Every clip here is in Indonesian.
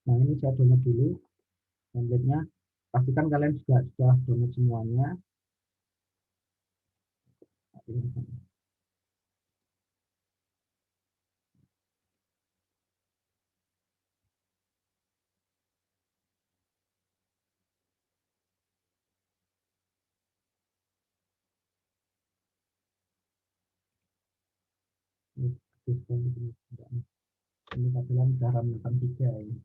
Nah, ini saya download dulu template-nya. Pastikan kalian sudah download semuanya. Ini tampilan cara menekan 3 ini.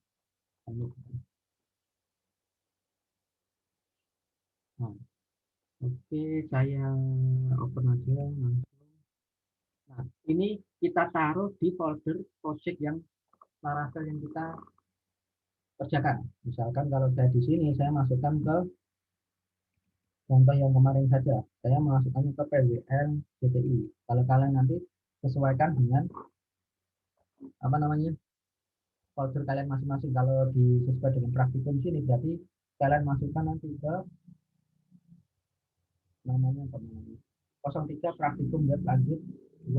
Nah, oke, saya open aja langsung. Nah, ini kita taruh di folder project yang Laravel yang kita kerjakan. Misalkan kalau saya di sini, saya masukkan ke contoh yang kemarin saja. Saya masukkannya ke PWL GTI. Kalau kalian nanti sesuaikan dengan apa namanya folder kalian masing-masing. Kalau sesuai dengan praktikum sini, berarti kalian masukkan nanti ke namanya apa namanya 03 praktikum web lanjut 2.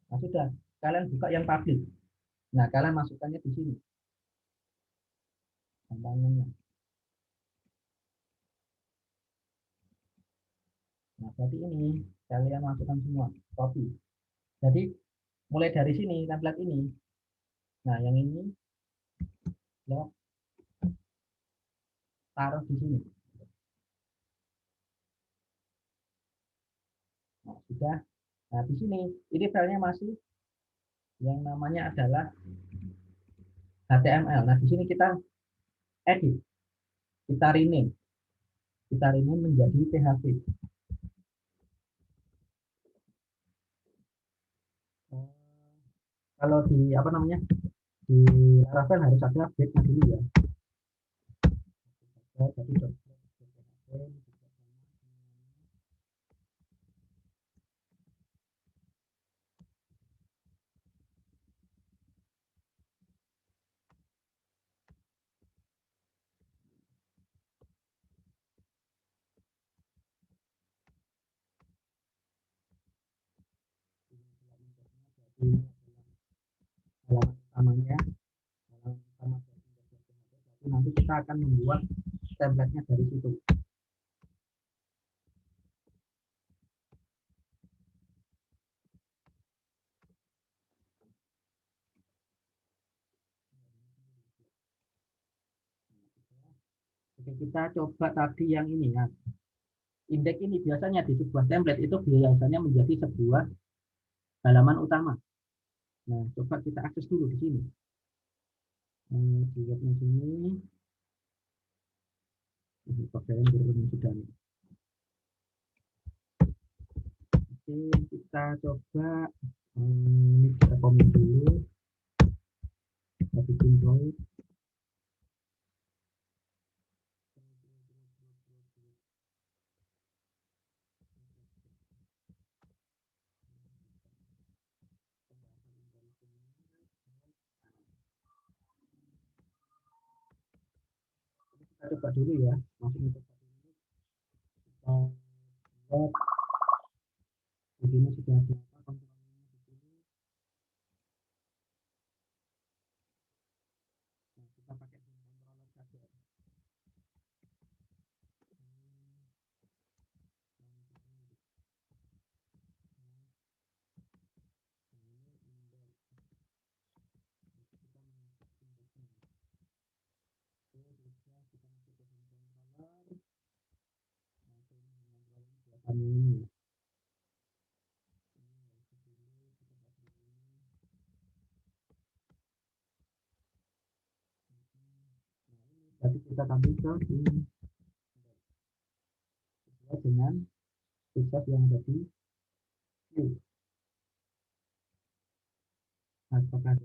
Nah, sudah kalian buka yang publik. Nah, kalian masukkannya di sini gampangannya. Nah, berarti ini kalian masukkan semua, copy. Jadi mulai dari sini template ini. Nah, yang ini ya taruh di sini. Nah, sudah. Nah, di sini ini filenya masih yang namanya adalah HTML. Nah, di sini kita edit, kita rename menjadi PHP. Kalau di apa namanya di Laravel harus ada breaknya dulu ya. Jadi halaman utamanya, halaman utama nanti kita akan membuat template-nya dari situ. Oke, kita coba tadi yang ini ya. Indeks ini biasanya di sebuah template itu biasanya menjadi sebuah halaman utama. Nah, coba kita akses dulu di sini. Di webnya sini, pakaian sudah. Oke, kita coba ini kita komen dulu. Kita bikin void. Kita coba dulu ya, masuk ke kita buat di sini sudah ada kontrolnya di sini. Nah, kita pakai controller saja. Ini. Jadi kita tampil ke ini sesuai dengan pusat yang ada di view. Apakah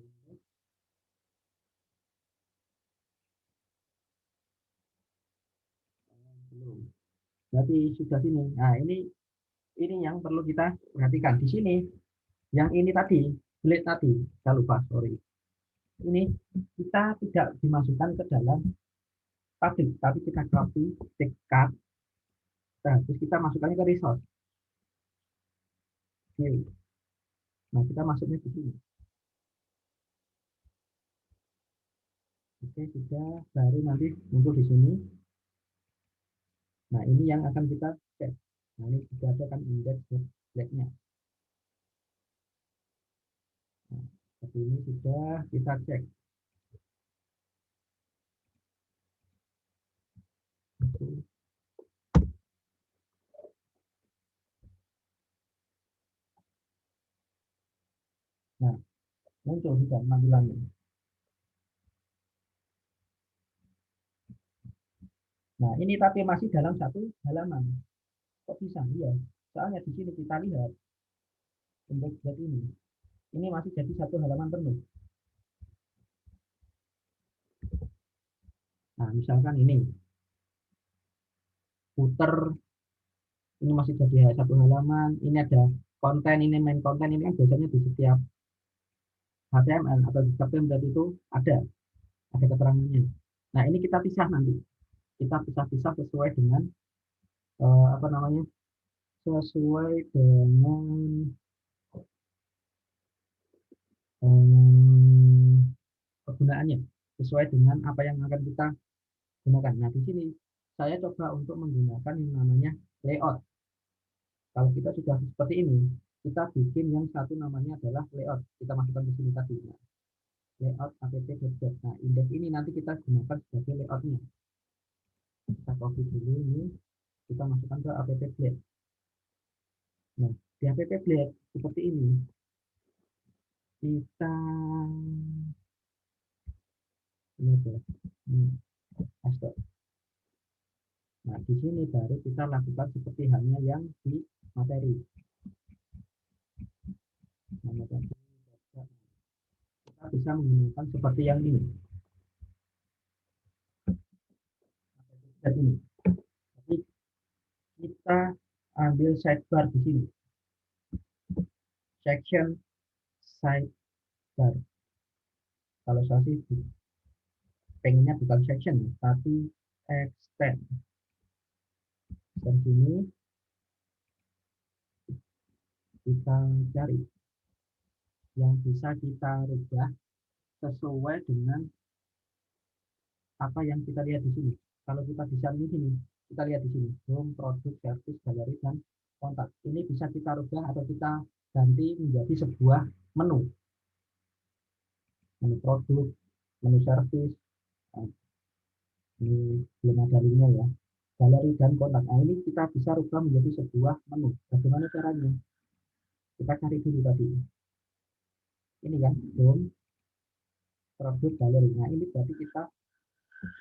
belum? Berarti sudah sini. Nah, ini yang perlu kita perhatikan di sini. Yang ini tadi, delete tadi, saya lupa, sorry. Ini kita tidak dimasukkan ke dalam public, tapi kita copy, take cut, nah, terus kita masukkannya ke resource. Oke. Nah, kita masuknya di sini. Oke, sudah. Baru nanti muncul di sini. Nah, ini yang akan kita cek. Nah, ini juga ada kan indeks black-nya. Nah, seperti ini sudah kita cek. Nah, muncul sudah tampilannya. Nah, ini tapi masih dalam satu halaman. Kok bisa? Iya. Soalnya di sini kita lihat indeks black ini. Ini masih jadi satu halaman penuh. Nah, misalkan ini footer ini masih jadi satu halaman. Ini ada konten, ini main konten ini kan biasanya di setiap HTML atau di setiap template itu ada keterangannya. Nah, ini kita pisah nanti. Kita pisah-pisah sesuai dengan apa namanya? Sesuai dengan kegunaannya, sesuai dengan apa yang akan kita gunakan. Nah, di sini saya coba untuk menggunakan yang namanya layout. Kalau kita sudah seperti ini, kita bikin yang satu namanya adalah layout. Kita masukkan ke sini tadi. Nah, layout app.get. Nah, indeks ini nanti kita gunakan sebagai layoutnya. Kita copy dulu ini, kita masukkan ke app.get. Nah, di app.get seperti ini, kita ini adalah paste. Nah, di sini baru kita lakukan seperti halnya yang di materi. Nah, kita bisa menggunakan seperti yang ini. Dan ini. Jadi kita ambil sidebar di sini. Section sidebar. Kalau saya sih pengennya bukan section, tapi extend. Dan sini kita cari yang bisa kita rubah sesuai dengan apa yang kita lihat di sini. Kalau kita bisa di sini, kita lihat di sini, home, produk, service, galeri, dan kontak. Ini bisa kita rubah atau kita ganti menjadi sebuah menu. Menu produk, menu service, ini belum ada linknya ya. Galeri dan kontak. Nah, ini kita bisa rubah menjadi sebuah menu. Bagaimana caranya? Kita cari dulu tadi. Ini kan, home, produk, galeri. Nah, ini berarti kita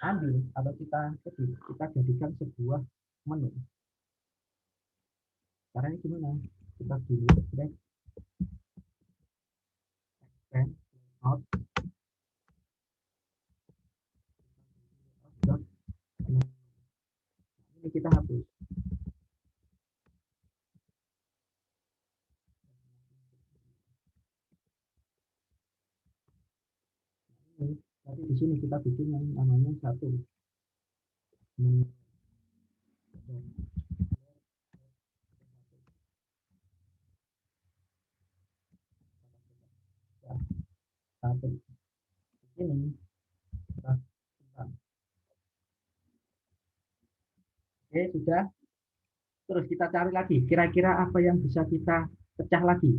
ambil atau kita jadikan sebuah menu. Caranya gimana? Kita pilih drag expand out ini kita hapus. Ini tapi di sini kita bikin yang namanya satu menu satu ini kita oke sudah. Terus kita cari lagi kira-kira apa yang bisa kita pecah lagi.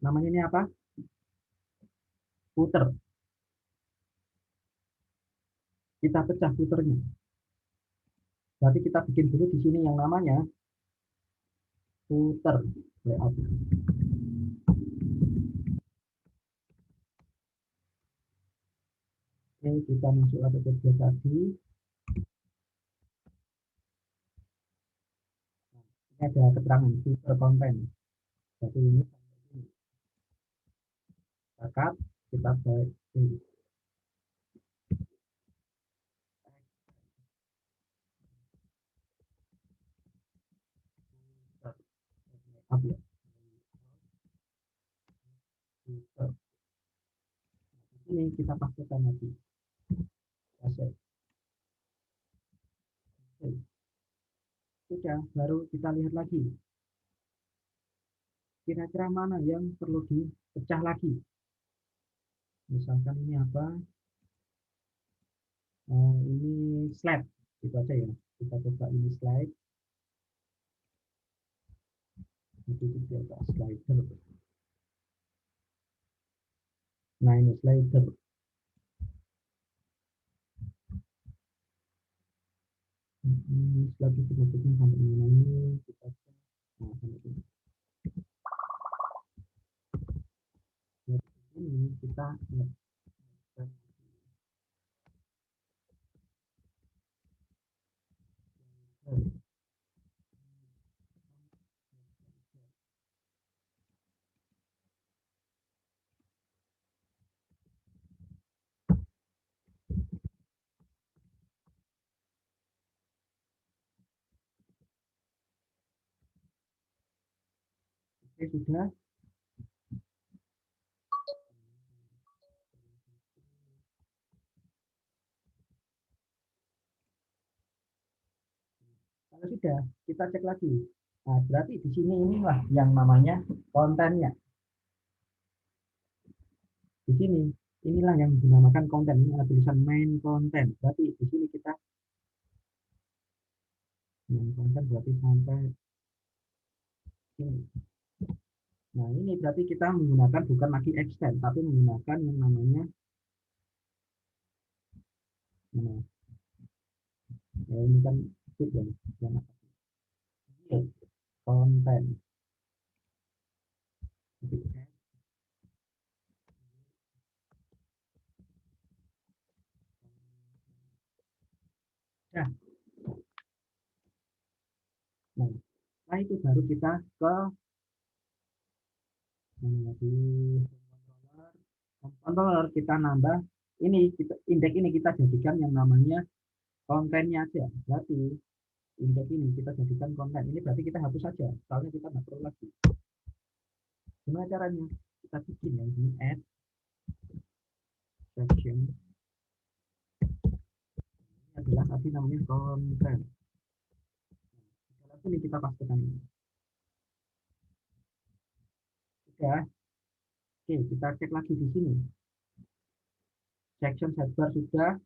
Namanya ini apa? Footer. Kita pecah footernya. Berarti kita bikin dulu di sini yang namanya footer layout. Oke, kita masuk ke kerja tadi. Ini ada keterangan footer konten. Jadi ini bakat kita baik up ya. Ini kita pastikan lagi. Sudah, baru kita lihat lagi. Kira-kira mana yang perlu dipecah lagi? Misalkan ini apa? Ini slide, itu aja ya. Kita coba ini slide, itu juga slider. Nah ini slider. Slide itu maksudnya sampai mana ini kita, nah sampai sini. Nah, ini kita lihat. Oke sudah. Kalau sudah, kita cek lagi. Nah, berarti di sini inilah yang namanya kontennya. Di sini, inilah yang dinamakan konten. Ini ada tulisan main content. Berarti di sini kita main content berarti sampai sini. Nah, ini berarti kita menggunakan bukan lagi extend, tapi menggunakan yang namanya nah, ya ini kan fit ya, yang konten. Nah, nah, setelah itu baru kita ke lagi controller. Controller kita nambah ini kita indeks ini kita jadikan yang namanya kontennya aja. Berarti indeks ini kita jadikan konten. Ini berarti kita hapus saja. Soalnya kita nggak perlu lagi. Gimana caranya? Kita bikin ya ini add section. Ini adalah tadi namanya konten. Dalam ini kita pastikan ini. Sudah. Oke, kita cek lagi di sini. Section sidebar sudah.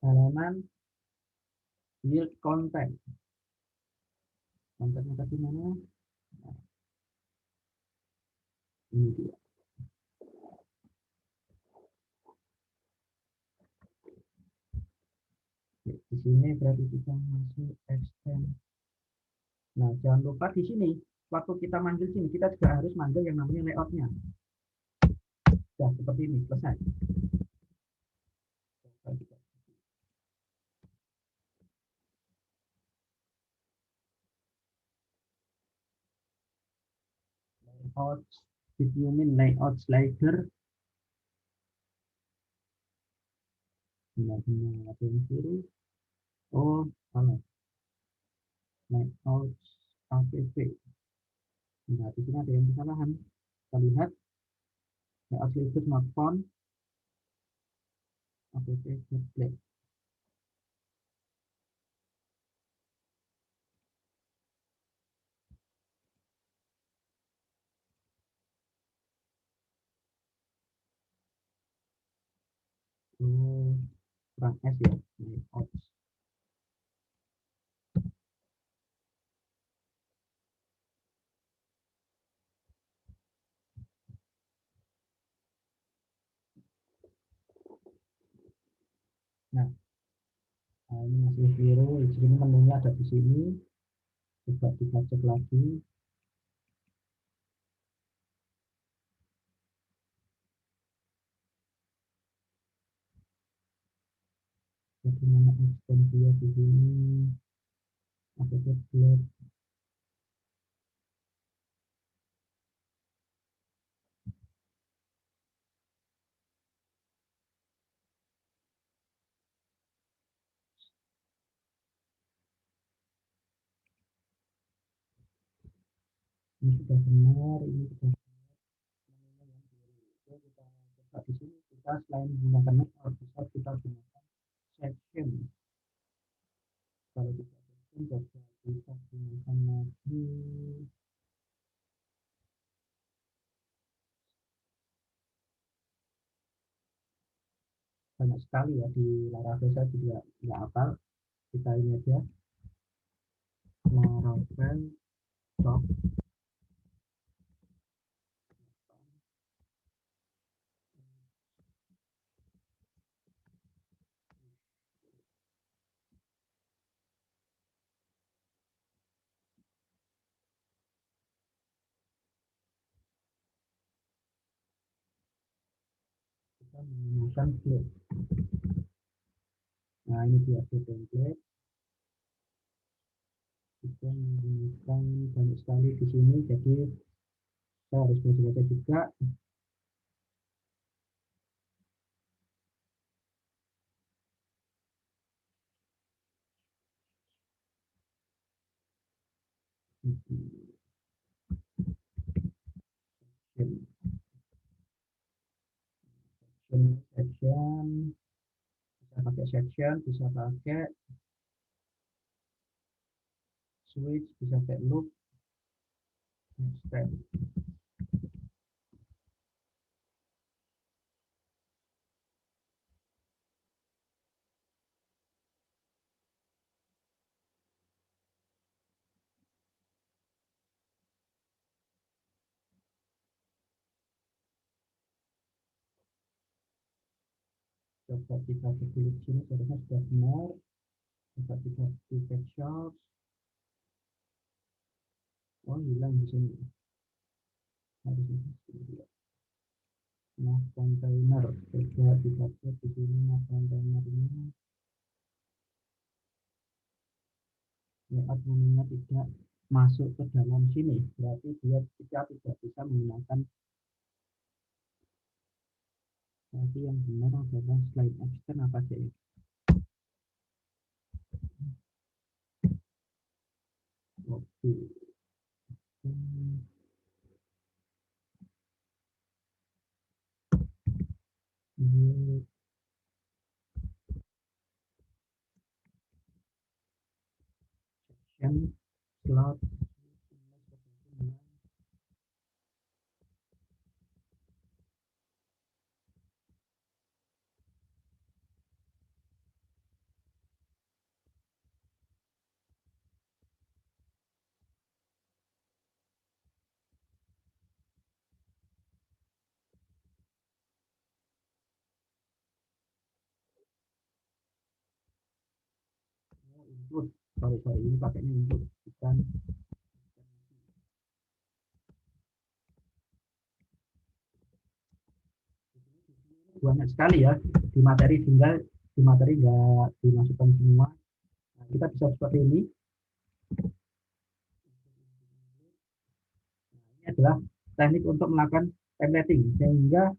Halaman build content. Kontennya tadi mana? Nah, ini dia. Oke, di sini berarti kita masuk extend. Nah, jangan lupa di sini, waktu kita manggil sini, kita juga harus manggil yang namanya layoutnya. Ya, seperti ini, selesai. Layout, if you mean layout slider, benar-benar ada yang kiri. Oh, salah. Layout app. Nah, di sini ada yang kesalahan. Kita lihat, layout slider not found, app display. Oh, kurang S ya, layout. Nah, ini masih biru. Di sini menunya ada di sini. Coba kita cek lagi. Bagaimana ekstensia di sini? Ada tablet. Ini sudah benar. Ini sudah benar. Kita coba di sini. Kita selain menggunakan layout, bisa kita gunakan section. Kalau kita section, coba kita gunakan lagi. banyak sekali ya di Laravel, saya juga nggak hafal. Kita ini aja Laravel top, kita menggunakan flow. Nah ini dia flow template, kita menggunakan banyak sekali di sini, jadi saya harus baca juga. Section, bisa pakai section, bisa pakai switch, bisa pakai loop, step. Coba kita klik sini, seharusnya sudah benar. Coba kita di textures, oh hilang di sini, harusnya nah container, coba kita cek di sini. Nah container ini layout menunya tidak masuk ke dalam sini, berarti dia tidak bisa menggunakan. Berarti yang benar adalah slide extend apa sih? Oke. Ini section slot input. Sorry, ini pakainya input, bukan. Banyak sekali ya di materi, tinggal di materi nggak dimasukkan semua. Nah, kita bisa seperti ini. Ini adalah teknik untuk melakukan templating, sehingga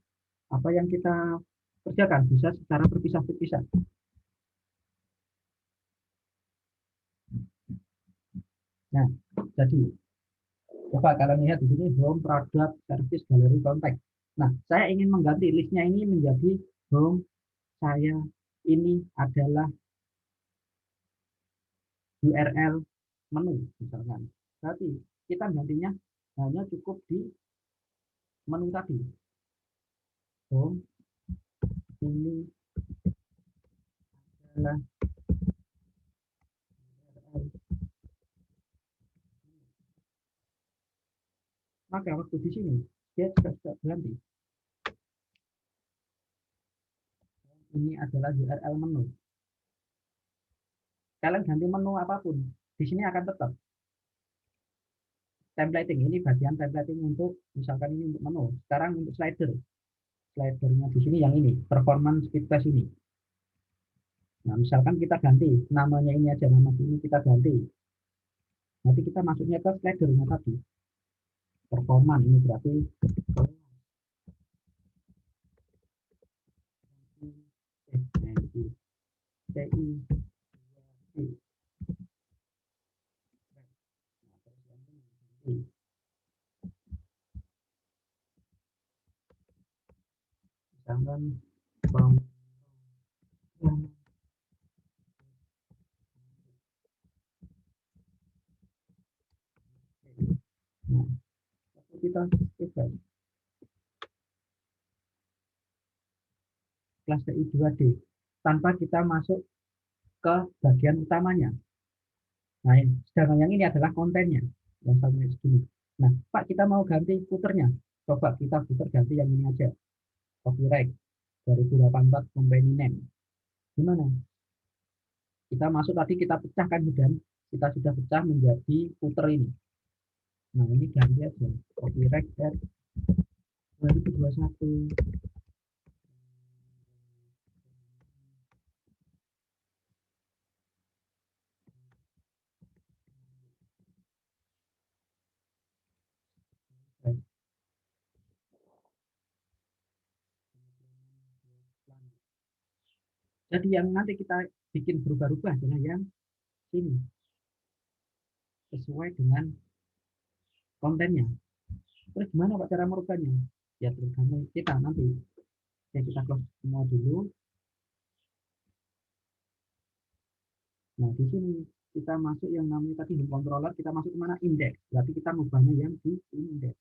apa yang kita kerjakan bisa secara terpisah-terpisah. Nah, jadi coba kalian lihat di sini home, product, service, gallery, contact. Nah, saya ingin mengganti listnya ini menjadi home saya ini adalah URL menu misalkan. Berarti kita gantinya hanya cukup di menu tadi. Home ini adalah URL. Maka waktu di sini dia juga ganti. Ini adalah URL menu. Kalian ganti menu apapun, di sini akan tetap templating. Ini bagian templating untuk misalkan ini untuk menu. Sekarang untuk slider. Slidernya di sini yang ini, performance speed test ini. Nah, misalkan kita ganti namanya ini aja, nama ini kita ganti. Nanti kita masuknya ke slidernya tadi. Performance ini berarti misalkan nah, kita kelas TI2D tanpa kita masuk ke bagian utamanya. Nah, sedangkan yang ini adalah kontennya yang sampai segini. Nah, Pak, kita mau ganti footernya. Coba kita footer ganti yang ini aja. Copyright 2084 company name. Gimana? Kita masuk tadi kita pecahkan dan kita sudah pecah menjadi footer ini. Nah, ini ganti aja. Copyright 2021. Jadi yang nanti kita bikin berubah-ubah adalah yang ini sesuai dengan kontennya. Terus gimana Pak cara merubahnya? Ya tergantung kita nanti. Ya kita close semua dulu. Nah di sini kita masuk yang namanya tadi home controller, kita masuk ke mana index. Berarti kita mengubahnya yang di index.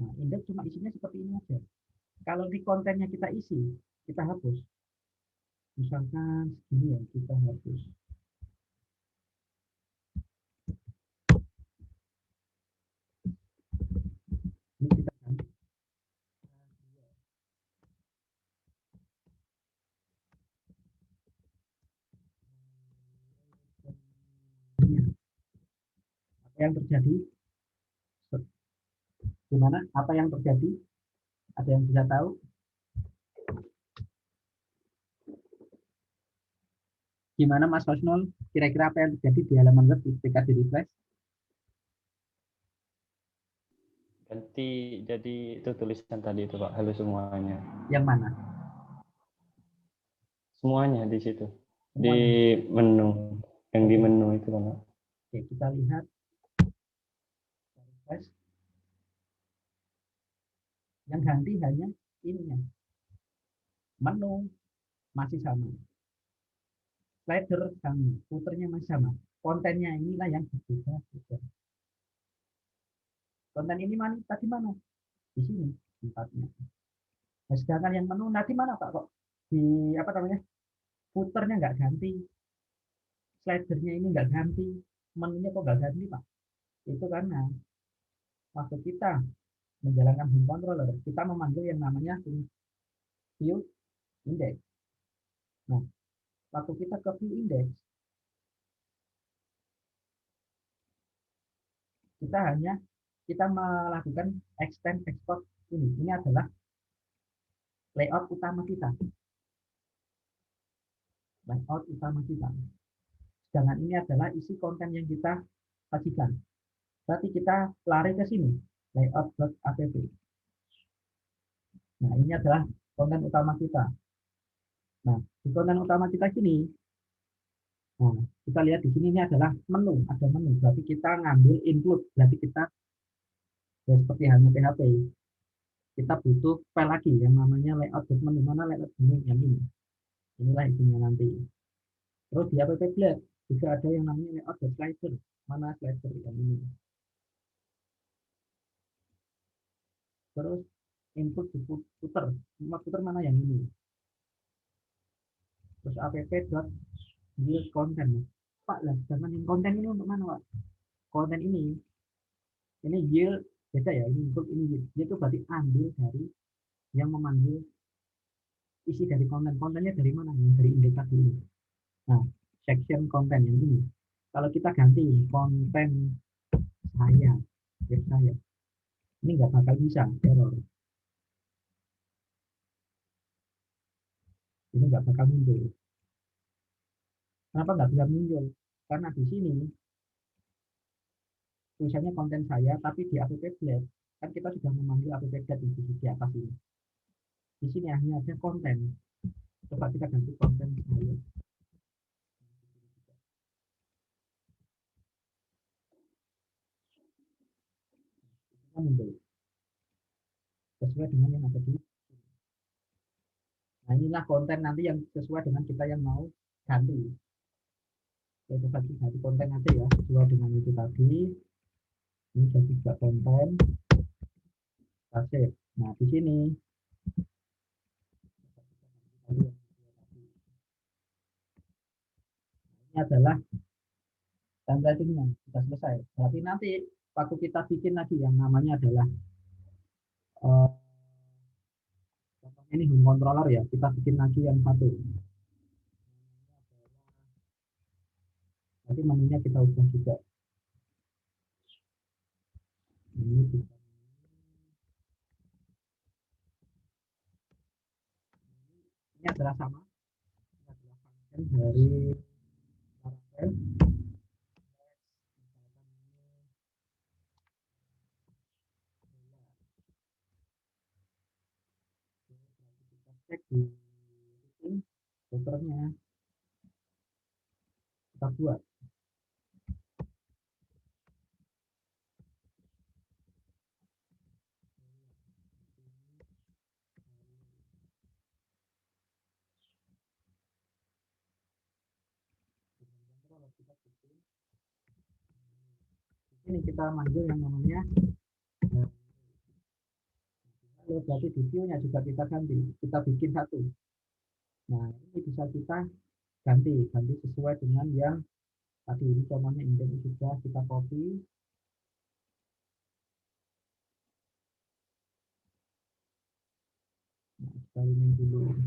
Nah index cuma isinya seperti ini aja. Kalau di kontennya kita isi, kita hapus. Misalkan segini ya kita hapus. Ini kita ganti. Apa yang terjadi? Gimana? Apa yang terjadi? Ada yang bisa tahu? Gimana Mas Hosnul? Kira-kira apa yang terjadi di halaman web ketika di refresh? Ganti jadi itu tulisan tadi itu Pak, halo semuanya. Yang mana? Semuanya di situ. Semuanya. Di menu. Yang Oke. di menu itu Pak. Oke, kita lihat. Refresh. Yang ganti hanya ininya. Menu masih sama. Slider sama. Footernya masih sama. Kontennya inilah yang berbeda. Konten ini mana? Tadi mana? Di sini tempatnya. Nah, sedangkan yang menu nanti mana Pak kok di apa namanya? Footernya nggak ganti. Slidernya ini nggak ganti. Menunya kok nggak ganti Pak? Itu karena waktu kita menjalankan home controller, kita memanggil yang namanya view index. Nah, waktu kita ke view index, kita hanya kita melakukan extend export ini. Ini adalah layout utama kita. Layout utama kita. Sedangkan ini adalah isi konten yang kita sajikan. Berarti kita lari ke sini, layout.app. Nah, ini adalah konten utama kita. Nah, di konten utama kita sini, nah, kita lihat di sini ini adalah menu, ada menu. Berarti kita ngambil include, berarti kita ya seperti hanya PHP. Kita butuh file lagi yang namanya layout.menu. Mana layout menu yang ini? Inilah isinya nanti. Terus di app Blade juga ada yang namanya layout.slider. Mana slider yang ini? Terus input di footer. Footer mana yang ini? Terus app.build content. Pak lah, sedangkan yang konten ini untuk mana Pak? Konten ini yield beda ya, ini input ini yield. Dia itu berarti ambil dari yang memanggil isi dari kontennya dari mana? Yang dari indeks tadi ini. Nah, section konten yang ini. Kalau kita ganti konten saya, web saya, ini nggak bakal bisa error. Ini nggak bakal muncul. Kenapa nggak bisa muncul? Karena di sini tulisannya konten saya, tapi di app Blade kan kita sudah memanggil app Blade di atas ini. Di sini hanya ada konten. Coba kita ganti konten saya. Muncul sesuai dengan yang ada di. Nah inilah konten nanti yang sesuai dengan kita yang mau ganti. Itu tadi ganti konten aja ya sesuai dengan itu tadi. Ini jadi juga konten. Save. Nah di sini Ini adalah templatingnya sudah selesai. Berarti nanti waktu kita bikin lagi yang namanya adalah eh, ini home controller ya, kita bikin lagi yang satu. Nanti menunya kita ubah juga. Ini bisa. Ini adalah sama. Ini adalah function dari Laravel. Kita cek di sini filternya kita buat. Ini kita manggil yang namanya berarti di view-nya juga kita ganti, kita bikin satu. Nah, ini bisa kita ganti sesuai dengan yang tadi. Ini contohnya indeks sudah kita copy. Nah, eksperimen dulu.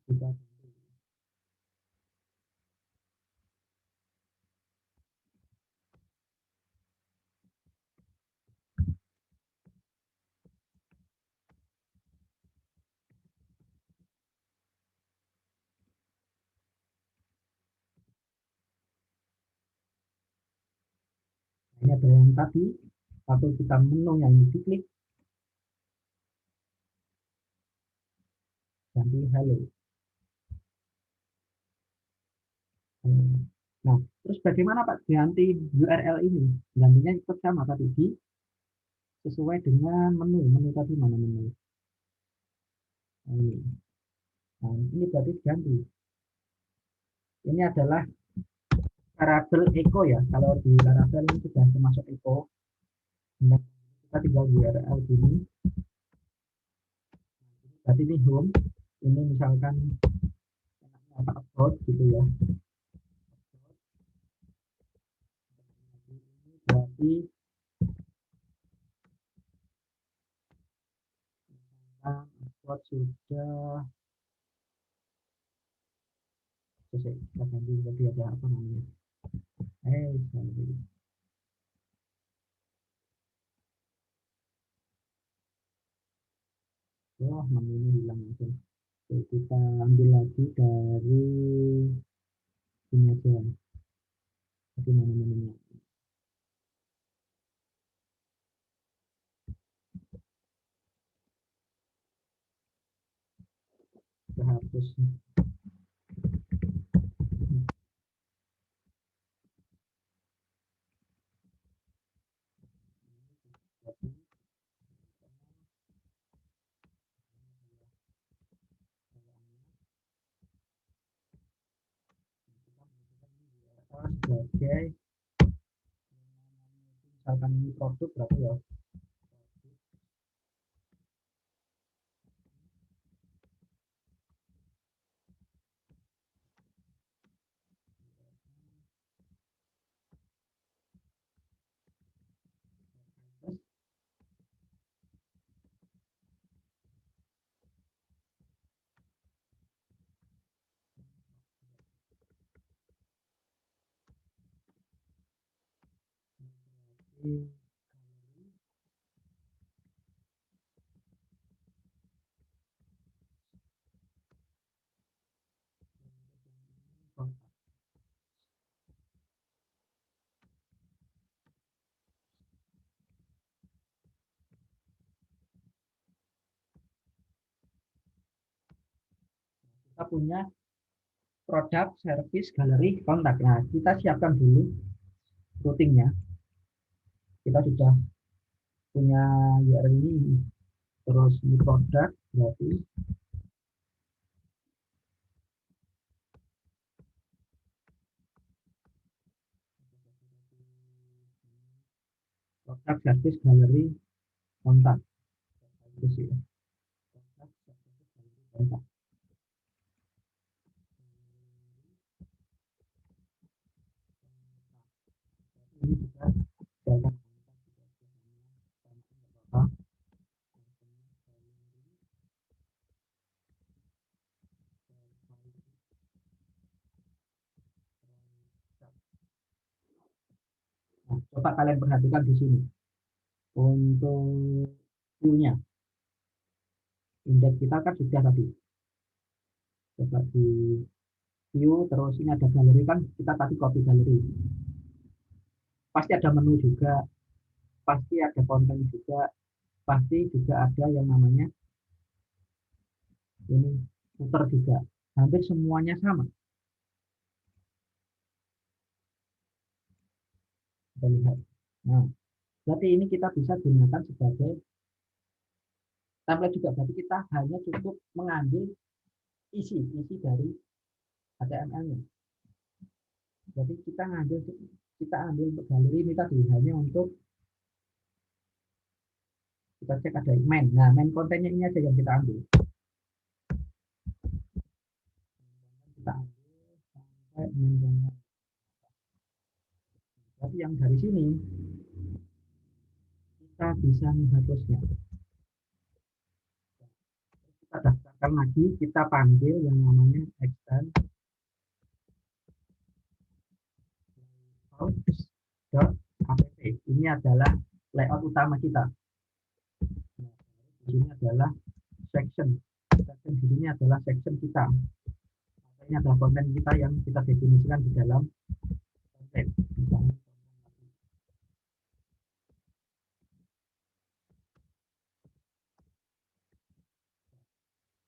Kita ini ada yang tadi, atau kita menu yang diklik, ganti hello. Nah, terus bagaimana Pak ganti URL ini? Gantinya tetap sama tadi, sesuai dengan menu tadi, mana menu. Nah, ini berarti ganti. Ini adalah variabel echo ya. Kalau di Laravel ini sudah termasuk echo. Nah, kita tinggal URL ini. Berarti ini home. Ini misalkan apa upload gitu ya. Berarti upload sudah selesai. Kita ganti berarti ada apa namanya? Sorry. Wah, menunya hilang langsung. Oke, kita ambil lagi dari ini aja. Tapi mana menunya? Kita hapus. Sebagai misalkan ini produk berarti ya. Kita punya produk, service, galeri, kontak. Nah, kita siapkan dulu routingnya. Kita sudah punya URL ini. Terus ini produk, berarti product service gallery kontak itu sih ya. Product service gallery kontak ini juga jalan apa. Nah, coba kalian perhatikan di sini untuk view-nya. Indeks kita kan sudah tadi. Coba di view, terus ini ada galeri kan, kita tadi copy galeri. Pasti ada menu juga, pasti ada konten juga, pasti juga ada yang namanya ini footer juga. Hampir semuanya sama. Kita lihat. Nah, berarti ini kita bisa gunakan sebagai template juga. Berarti kita hanya cukup mengambil isi dari HTML-nya. Jadi kita ambil untuk galeri ini tadi hanya untuk kita cek ada main. Nah, main kontennya ini aja yang kita ambil. Kita ambil sampai main konten. Tapi yang dari sini kita bisa menghapusnya. Kita daftarkan lagi, kita panggil yang namanya extend app. Ini adalah layout utama kita. Nah, di sini adalah section. Section di sini adalah section kita. Ini adalah konten kita yang kita definisikan di dalam konten.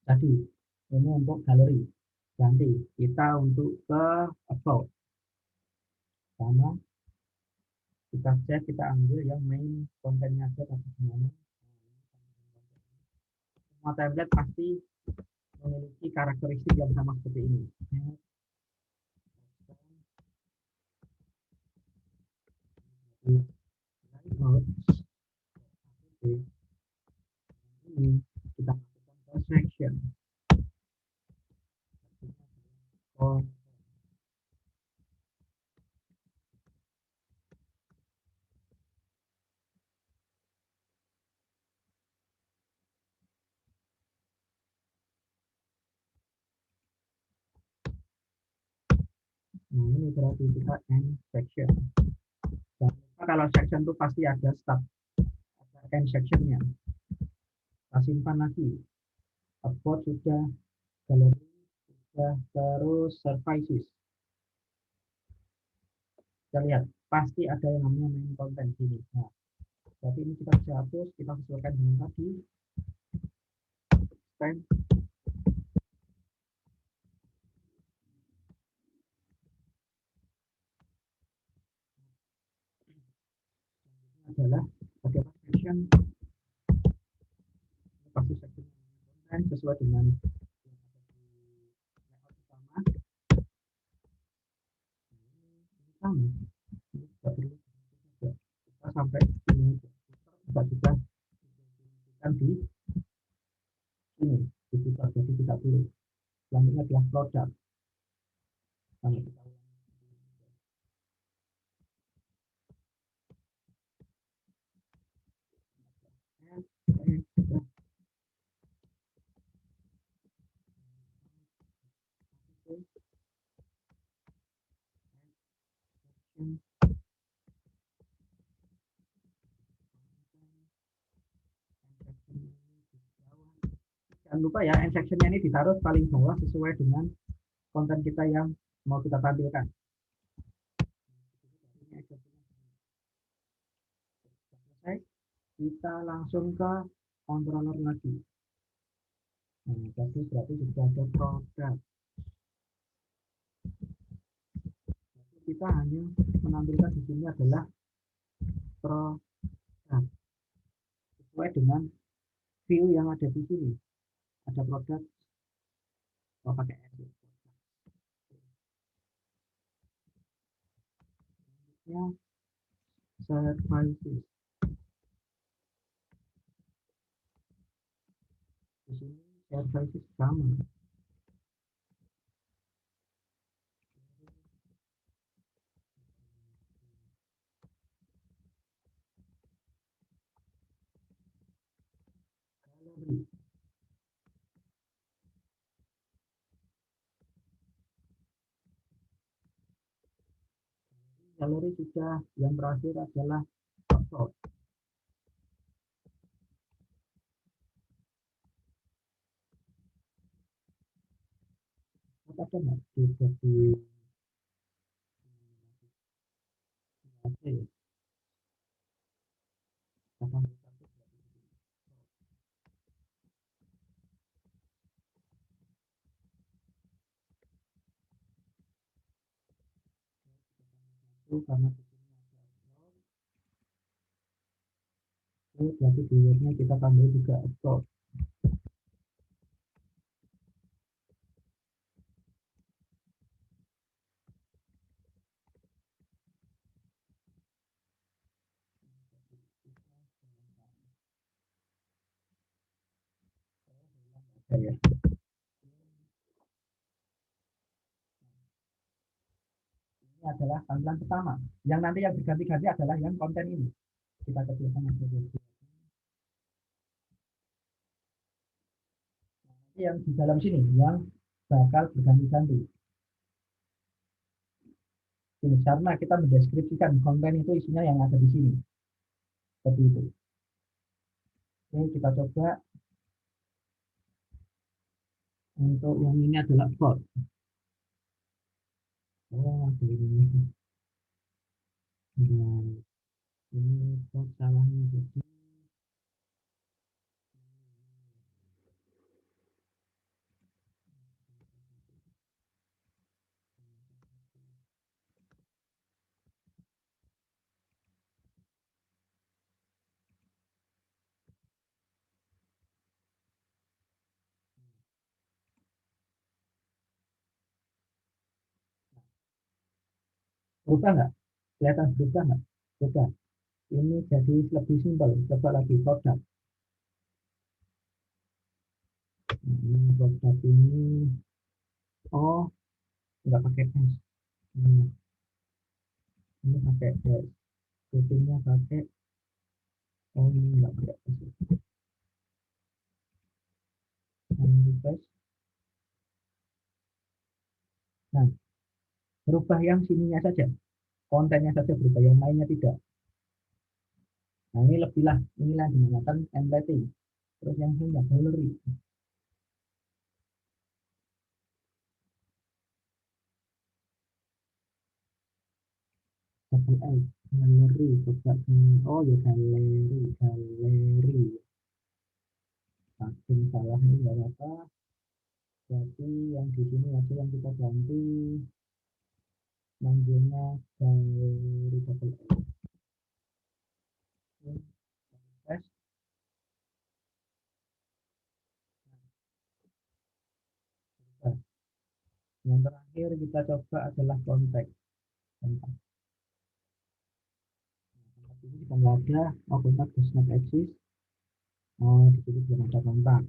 Tadi ini untuk galeri. Nanti kita untuk ke about. Sama kita cek, kita ambil yang main kontennya aja atau gimana. Semua template pasti memiliki karakteristik yang sama seperti ini. Ini kita masukkan ke section. Nah, ini berarti kita end section. Dan kalau section itu pasti ada start, ada end sectionnya. Kita simpan lagi. Upload sudah, galeri sudah, terus services. Kita lihat, pasti ada yang namanya main content sini. Nah, berarti ini kita bisa hapus, kita sesuaikan dengan tadi. Time. Adalah bagaimana section pasti section konten sesuai dengan layout utama. Ini sama. Ini tidak perlu kita sampai ini kita sudah kan di sini dibuka, jadi tidak perlu. Selanjutnya adalah produk. Sama kita jangan lupa ya, end sectionnya ini ditaruh paling bawah sesuai dengan konten kita yang mau kita tampilkan. Selesai, kita langsung ke controller lagi. Nah, jadi berarti sudah ada produk. Jadi kita hanya menampilkan di sini adalah produk sesuai dengan view yang ada di sini. Ada produk, mau pakai S. Ya, services. services sama. Gallery. Gallery sudah, yang terakhir adalah upload. Apa nggak bisa di ya? Itu karena di sini ada upload, itu berarti di wordnya kita tambah juga upload. Ya. Ini adalah tampilan pertama. Yang nanti yang berganti-ganti adalah yang konten ini. Kita kecilkan aja. Yang di dalam sini yang bakal berganti-ganti. Ini karena kita mendeskripsikan konten itu isinya yang ada di sini. Seperti itu. Oke, kita coba untuk yang ini adalah bot. Oh, ini. Nah, ini bot salahnya jadi berubah nggak? Kelihatan berubah nggak? Berubah. Ini jadi lebih simpel. Coba lagi produk. Nah, ini produk ini. Oh, nggak pakai S. Ini pakai S. Settingnya pakai. Oh, ini nggak pakai S. Refresh. Nah, berubah yang sininya saja. Kontennya saja berubah, yang lainnya tidak. Nah, ini lebihlah. Inilah yang dinamakan templating. Terus yang ini gallery. Galeri, coba. Oh ya, galeri. Saking salah ini nggak apa. Berarti yang di sini aja yang kita ganti manggilnya galeri double S. Nah, yang terakhir kita coba adalah konteks. Kontak. Ini kita nggak ada. Oh, kontak does not exist. Oh, di sini belum ada kontak.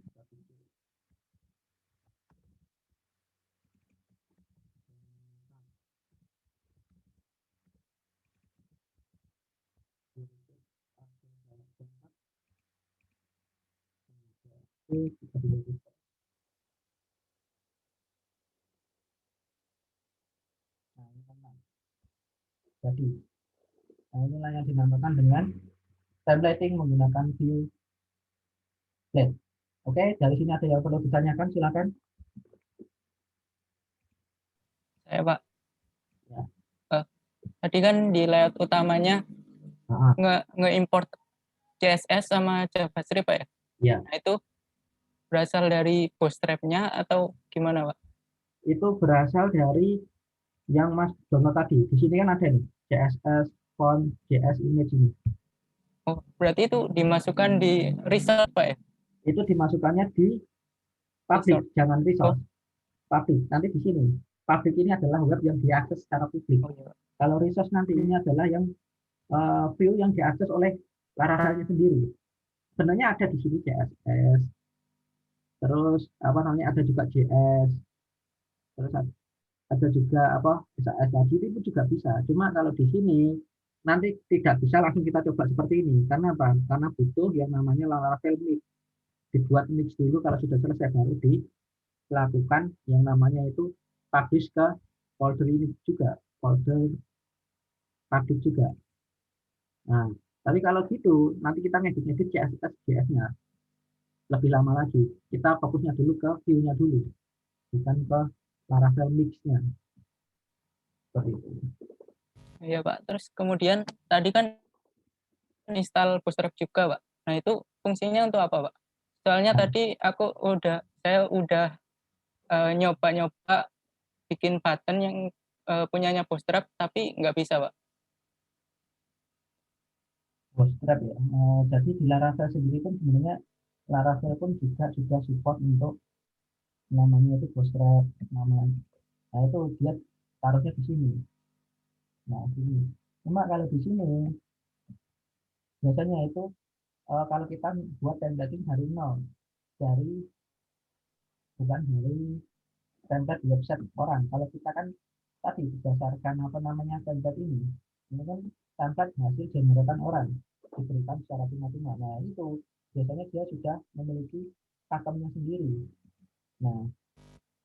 Kita bisa. Nah, ini kan. Jadi, nah inilah yang dinamakan dengan templating menggunakan view plate. Oke, dari sini ada yang perlu ditanyakan, silakan. Saya Pak, Ya. tadi kan di layout utamanya Nah, nge-import CSS sama JavaScript Pak ya? ya. Nah itu berasal dari Bootstrap-nya atau gimana Pak? Itu berasal dari yang Mas download tadi. Di sini kan ada nih, CSS, font, JS image ini. Oh, berarti itu dimasukkan di result Pak ya? Itu dimasukkannya di public, jangan resource. Public, nanti di sini. Public ini adalah web yang diakses secara publik. Oh, iya. Kalau resource nanti ini adalah yang view yang diakses oleh Laravelnya sendiri. Sebenarnya ada di sini CSS, terus apa namanya ada juga JS, terus ada juga apa SAS lagi itu juga bisa. Cuma kalau di sini nanti tidak bisa langsung kita coba seperti ini. Karena apa? Karena butuh yang namanya Laravel mix. Dibuat mix dulu kalau sudah selesai baru dilakukan yang namanya itu publish ke folder ini juga, folder public juga. Nah, tapi kalau gitu nanti kita ngedit-ngedit CSS-nya lebih lama lagi. Kita fokusnya dulu ke view-nya dulu, bukan ke Laravel mix-nya. Seperti itu. Iya Pak. Terus kemudian tadi kan install Bootstrap juga Pak. Nah itu fungsinya untuk apa Pak? Soalnya Nah, tadi saya udah nyoba-nyoba bikin button yang punyanya Bootstrap tapi nggak bisa Pak. Bootstrap ya. Jadi di Laravel sendiri pun sebenarnya Laravel pun juga sudah support untuk namanya itu Bootstrap namanya. Nah itu dia taruhnya di sini. Nah sini. Cuma kalau di sini biasanya itu kalau kita buat templating dari nol, dari bukan dari template website orang. Kalau kita kan tadi berdasarkan apa namanya template ini kan template hasil generatan orang diberikan secara timah-timah. Nah itu biasanya dia sudah memiliki customnya sendiri. Nah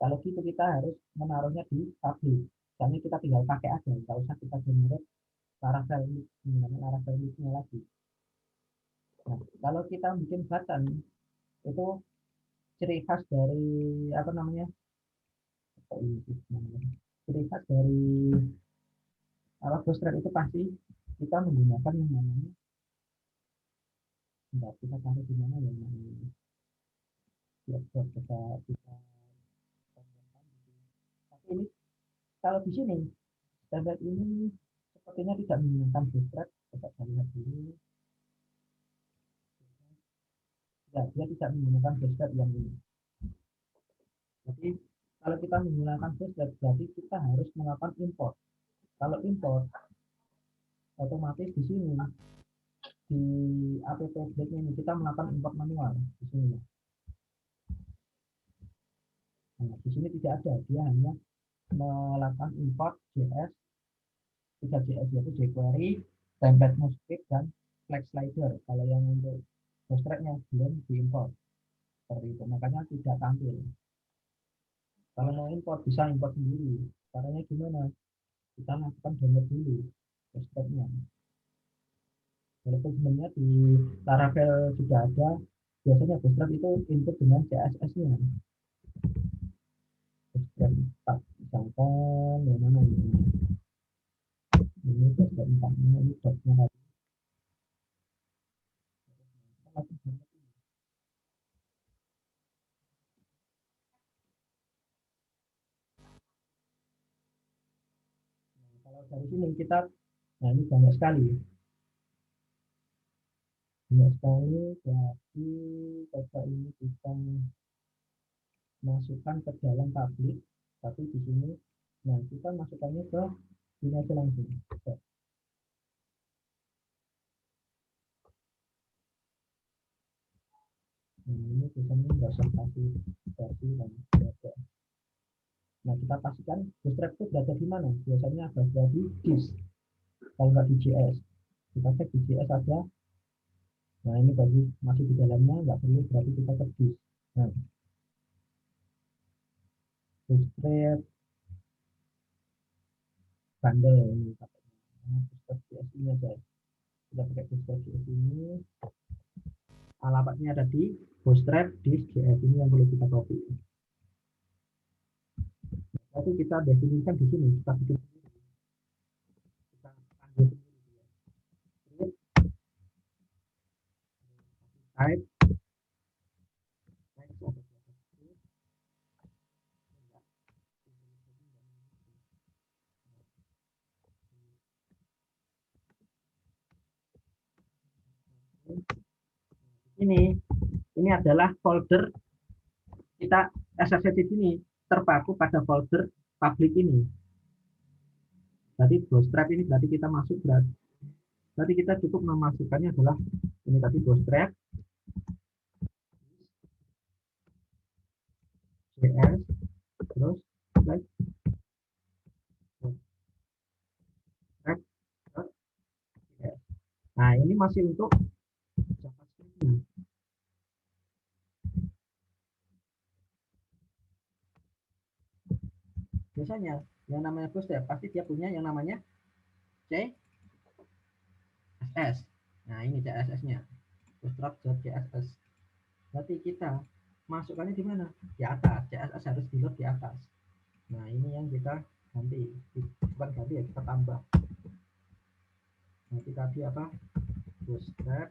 kalau gitu kita harus menaruhnya di public. Misalnya kita tinggal pakai aja, nggak usah kita generate Laravel mix-nya lagi. Nah kalau kita bikin button itu ciri khas dari apa namanya? Ciri khas dari alat Bootstrap itu pasti kita menggunakan yang namanya enggak kita taruh di mana yang namanya kita tapi ini kalau di sini template ini sepertinya tidak menggunakan Bootstrap. Coba saya lihat dulu. Ya, dia tidak menggunakan Bootstrap yang ini. Jadi kalau kita menggunakan Bootstrap berarti kita harus melakukan import. Kalau import otomatis di sini di app objeknya ini kita melakukan import manual di sini. Nah, di sini tidak ada, dia hanya melakukan import JS, 3JS yaitu jQuery, template script dan flex slider. Kalau yang untuk Bootstrap-nya belum diimport seperti itu, makanya tidak tampil. Kalau mau import bisa import sendiri. Caranya gimana? Kita lakukan download dulu Bootstrap-nya. Walaupun sebenarnya di Laravel sudah ada, biasanya Bootstrap itu input dengan CSS-nya. Bootstrap 4, misalkan yang mana ini? Ini Bootstrap 4-nya, ini dot-nya tadi. Kalau dari sini kita, nah ini banyak sekali. Banyak sekali, jadi coba ini kita masukkan ke dalam publik, tapi di sini, nah kita masukkannya ke sini aja langsung. Nah ini biasanya nggak usah kasih versi dan ada. Nah kita pastikan Bootstrap itu berada di mana? Biasanya berada di disk, kalau nggak di JS. Kita cek di JS ada. Nah ini bagi masih di dalamnya nggak perlu berarti kita ke disk. Nah Bootstrap bundle ini Bootstrap JS ini aja. Kita pakai Bootstrap JS ini. Alamatnya ada di Bootstrap disk JS ini yang perlu kita copy. Tapi kita definisikan di sini, kita bikin kita lanjut type ini adalah folder kita SSD ini terpaku pada folder public ini. Berarti Bootstrap ini berarti kita masuk berarti kita cukup memasukkannya adalah ini tadi Bootstrap JS, terus like bootstrap.js. Nah, ini masih untuk JavaScript-nya. Biasanya yang namanya bootstrap pasti dia punya yang namanya CSS. Nah, ini CSS-nya. Bootstrap.css. Berarti kita masukkannya di mana? Di atas. CSS harus di load di atas. Nah, ini yang kita ganti. Bukan ganti ya, kita tambah. Nanti tadi apa? Bootstrap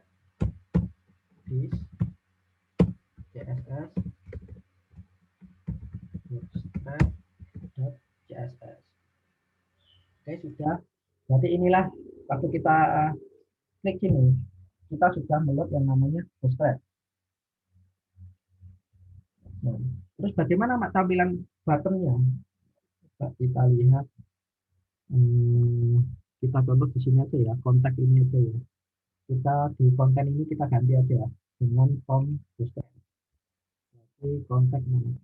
this CSS bootstrap.css. Oke, sudah. Berarti inilah waktu kita klik ini, kita sudah meload yang namanya bootstrap. Nah, terus bagaimana tampilan buttonnya? Kita lihat, kita contoh di sini aja ya, kontak ini aja ya. Kita di konten ini kita ganti aja ya, dengan font bootstrap. Jadi kontak mana?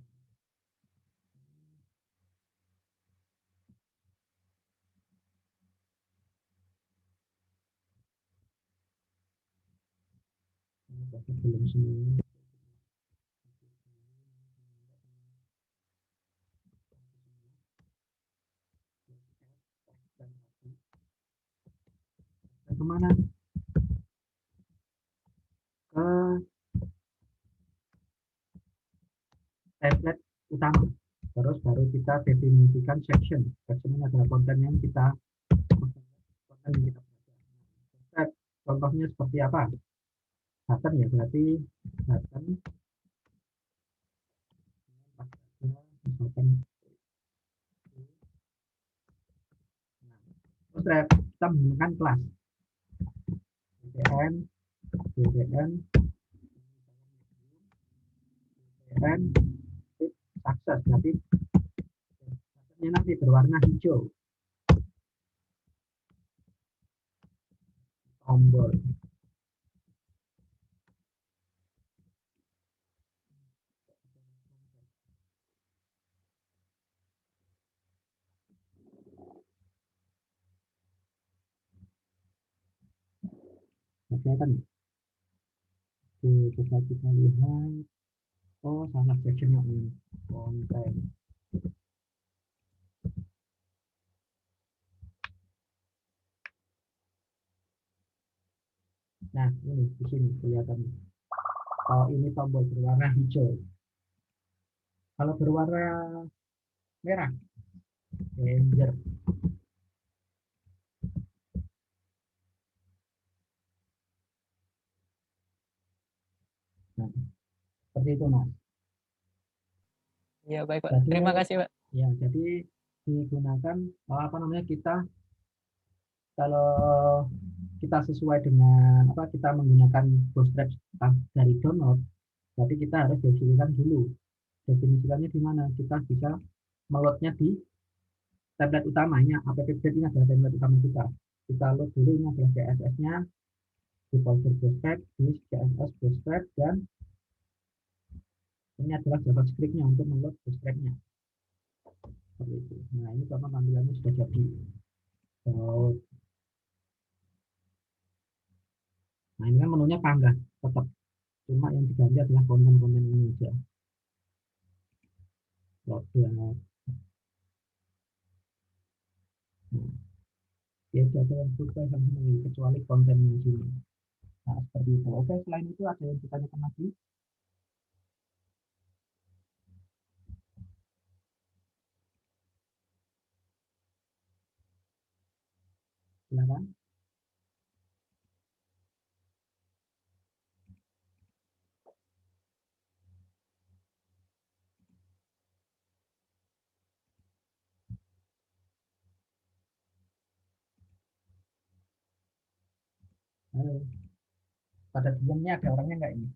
Belum semua. Kemana? Ke template utama. Terus baru kita definisikan section. Section ini adalah konten yang kita baca. Contohnya seperti apa? Button ya, berarti button misalkan terus kita menggunakan kelas BDN, BDN, BDN, sukses. Berarti buttonnya nanti berwarna hijau. Tombol. Kelihatan. Oke, coba kita lihat. Oh, salah sectionnya ini. Konten. Nah, ini di sini kelihatan. Kalau ini tombol berwarna hijau. Kalau berwarna merah, danger. Nah, seperti itu, Mas. Ya, baik, Pak. Jadi, Terima kasih, Pak. ya, jadi digunakan apa namanya kita kalau kita sesuai dengan apa kita menggunakan bootstrap dari download, berarti kita harus definisikan dulu. Definisikannya di mana? Kita bisa meloadnya di template utamanya. App.get ini adalah template utama kita. Kita load dulu, ini adalah CSS-nya di folder bootstrap, di CSS bootstrap, dan ini adalah JavaScript-nya untuk meload bootstrap-nya. Seperti itu. Nah, ini contoh tampilannya sudah jadi. So, nah, ini kan menunya panggah tetap. Cuma yang diganti adalah konten-konten ini aja. Produk. Nah, ya ada yang suka sama ini, kecuali kontennya sini. Nah, seperti itu. Oke, selain itu ada yang ditanyakan lagi? Silakan. Halo. Pada diamnya ada orangnya nggak ini?